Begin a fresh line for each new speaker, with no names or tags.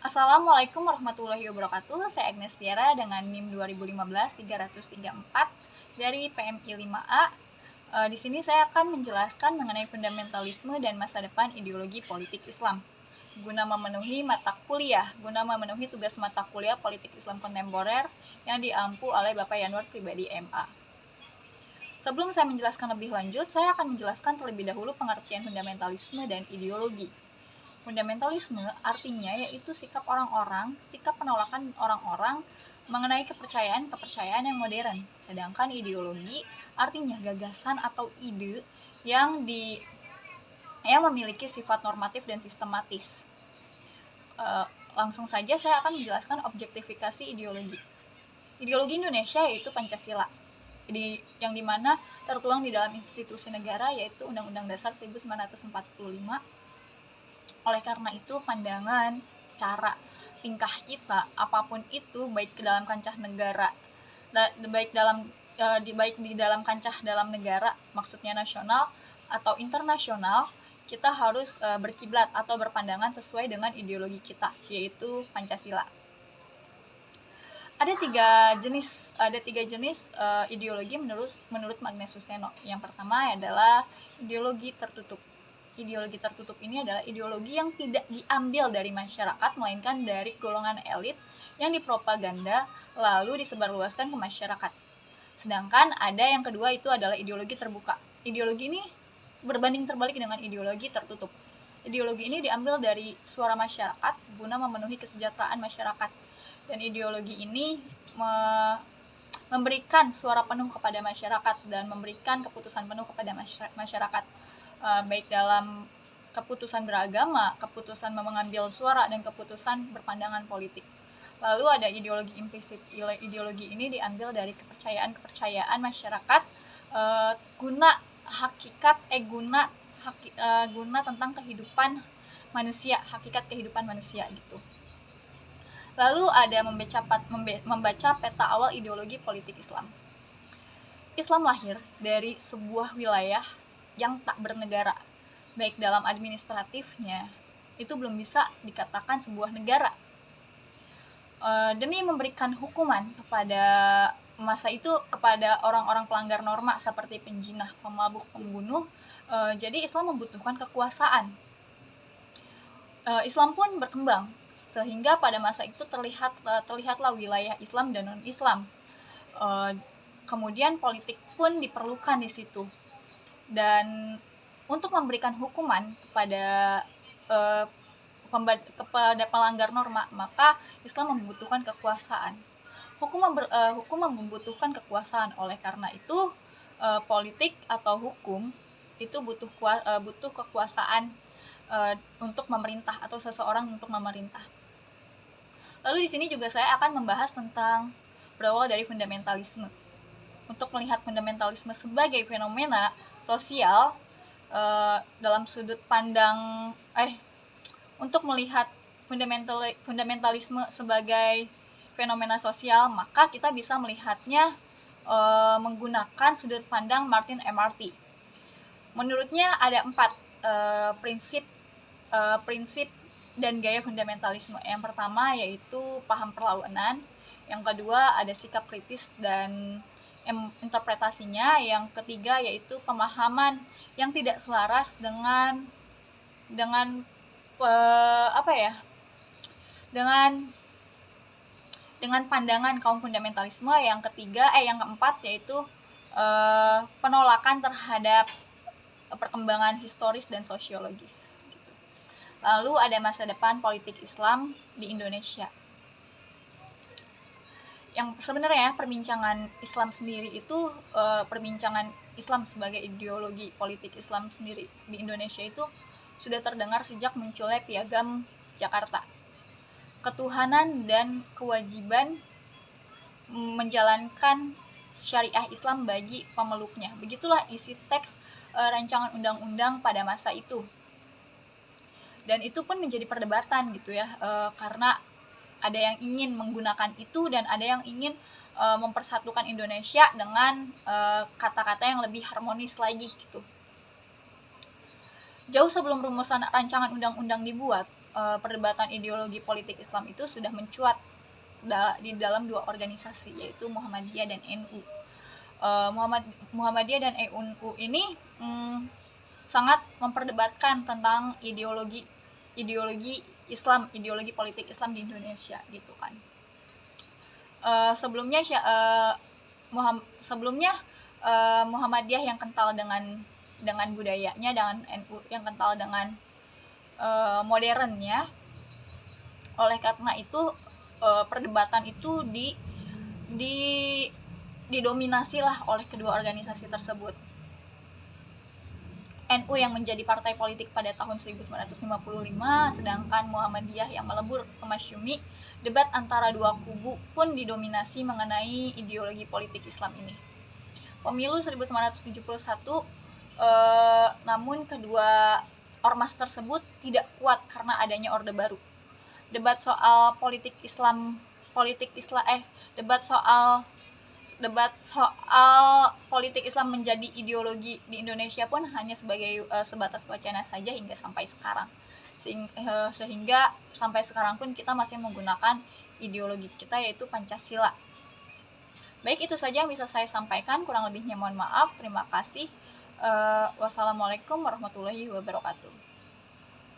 Assalamualaikum warahmatullahi wabarakatuh. Saya Agnes Tiara dengan NIM 2015-334 dari PMI 5A. Di sini saya akan menjelaskan mengenai fundamentalisme dan masa depan ideologi politik Islam. Guna memenuhi tugas mata kuliah politik Islam kontemporer yang diampu oleh Bapak Yanwar Pribadi MA. Sebelum saya menjelaskan lebih lanjut, saya akan menjelaskan terlebih dahulu pengertian fundamentalisme dan ideologi. Fundamentalisme artinya yaitu sikap penolakan orang-orang mengenai kepercayaan yang modern. Sedangkan ideologi artinya gagasan atau ide yang memiliki sifat normatif dan sistematis. Langsung saja saya akan menjelaskan objektifikasi ideologi. Ideologi Indonesia yaitu Pancasila, yang dimana tertuang di dalam institusi negara yaitu Undang-Undang Dasar 1945. Oleh karena itu, pandangan, cara, tingkah kita, apapun itu, baik di dalam kancah negara, baik di dalam kancah dalam negara, maksudnya nasional atau internasional, kita harus berkiblat atau berpandangan sesuai dengan ideologi kita, yaitu Pancasila. Ada tiga jenis ideologi menurut Magnus Suseno. Yang pertama adalah ideologi tertutup. Ideologi tertutup ini adalah ideologi yang tidak diambil dari masyarakat, melainkan dari golongan elit yang dipropaganda lalu disebarluaskan ke masyarakat. Sedangkan ada yang kedua, itu adalah ideologi terbuka. Ideologi ini berbanding terbalik dengan ideologi tertutup. Ideologi ini diambil dari suara masyarakat guna memenuhi kesejahteraan masyarakat. Dan ideologi ini memberikan suara penuh kepada masyarakat dan memberikan keputusan penuh kepada masyarakat, baik dalam keputusan beragama, keputusan mengambil suara, dan keputusan berpandangan politik. Lalu ada ideologi implisit. Ideologi ini diambil dari kepercayaan masyarakat guna tentang kehidupan manusia, hakikat kehidupan manusia gitu. Lalu ada membaca peta awal ideologi politik Islam. Islam lahir dari sebuah wilayah yang tak bernegara, baik dalam administratifnya, itu belum bisa dikatakan sebuah negara. Demi memberikan hukuman kepada masa itu kepada orang-orang pelanggar norma seperti penjinah, pemabuk, pembunuh, jadi Islam membutuhkan kekuasaan. Islam pun berkembang sehingga pada masa itu terlihatlah wilayah Islam dan non-Islam. Kemudian politik pun diperlukan di situ. Dan untuk memberikan hukuman kepada pelanggar norma, maka Islam membutuhkan kekuasaan. Hukum membutuhkan kekuasaan. Oleh karena itu, politik atau hukum itu butuh kekuasaan untuk memerintah atau seseorang untuk memerintah. Lalu di sini juga saya akan membahas tentang berawal dari fundamentalisme. Untuk melihat fundamentalisme sebagai fenomena sosial dalam sudut pandang untuk melihat fundamentalisme sebagai fenomena sosial, maka kita bisa melihatnya menggunakan sudut pandang Martin McCarthy. Menurutnya ada 4 prinsip dan gaya fundamentalisme. Yang pertama yaitu paham perlawanan, yang kedua ada sikap kritis dan interpretasinya, yang ketiga yaitu pemahaman yang tidak selaras dengan pandangan kaum fundamentalisme. Yang keempat yaitu penolakan terhadap perkembangan historis dan sosiologis gitu. Lalu ada masa depan politik Islam di Indonesia. Yang sebenarnya perbincangan Islam sendiri itu perbincangan Islam sebagai ideologi politik Islam sendiri di Indonesia itu sudah terdengar sejak munculnya Piagam Jakarta. Ketuhanan dan kewajiban menjalankan syariah Islam bagi pemeluknya. Begitulah isi teks rancangan undang-undang pada masa itu. Dan itu pun menjadi perdebatan gitu ya, karena ada yang ingin menggunakan itu dan ada yang ingin mempersatukan Indonesia dengan kata-kata yang lebih harmonis lagi gitu. Jauh sebelum rumusan rancangan undang-undang dibuat, perdebatan ideologi politik Islam itu sudah mencuat di dalam dua organisasi, yaitu Muhammadiyah dan NU. Muhammadiyah dan NU ini sangat memperdebatkan tentang ideologi Islam, ideologi politik Islam di Indonesia gitu kan. Sebelumnya Muhammadiyah yang kental dengan budayanya, dengan NU yang kental dengan modernnya. Oleh karena itu perdebatan itu didominasi lah oleh kedua organisasi tersebut. NU yang menjadi partai politik pada tahun 1955, sedangkan Muhammadiyah yang melebur ke Masyumi. Debat antara dua kubu pun didominasi mengenai ideologi politik Islam ini. Pemilu 1971, namun kedua ormas tersebut tidak kuat karena adanya Orde Baru. Debat soal politik Islam menjadi ideologi di Indonesia pun hanya sebagai sebatas wacana saja hingga sampai sekarang. Sehingga sampai sekarang pun kita masih menggunakan ideologi kita, yaitu Pancasila. Baik, itu saja yang bisa saya sampaikan, kurang lebihnya mohon maaf. Terima kasih. Wassalamualaikum warahmatullahi wabarakatuh.